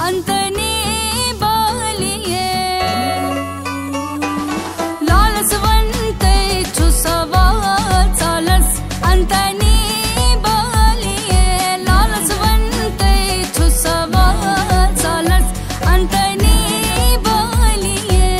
अंतनी बालिये लालसवंते छुसवा चालस अंतनी बालिये लालसवंते छुसवा चालस अंतनी बालिये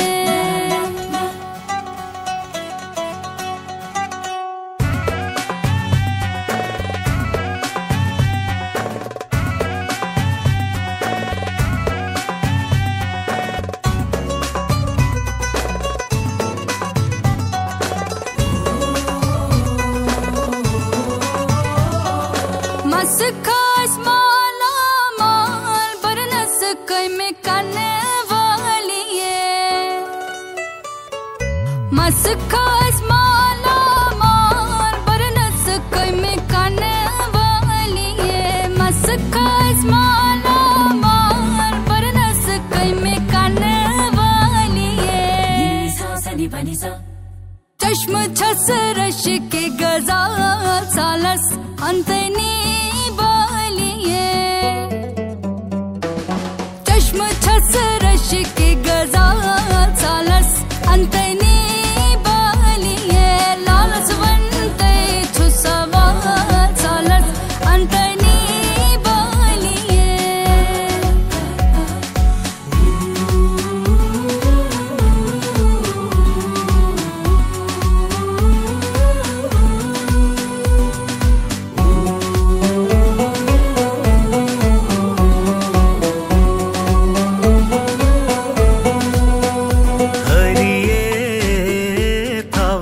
मस्खास माला माल बरनस कई में करने वाली है मस्खास माला माल बरनस कई में करने वाली है मस्खास माला माल बरनस कई में करने वाली है चश्म छस रश के गजा सालस अंतनी चश्म छस रश के गजा सालस अंतनी बालिये लालसवंते छुसवा सालस अंतनी बालिये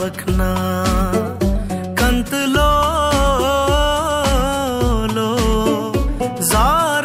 रखना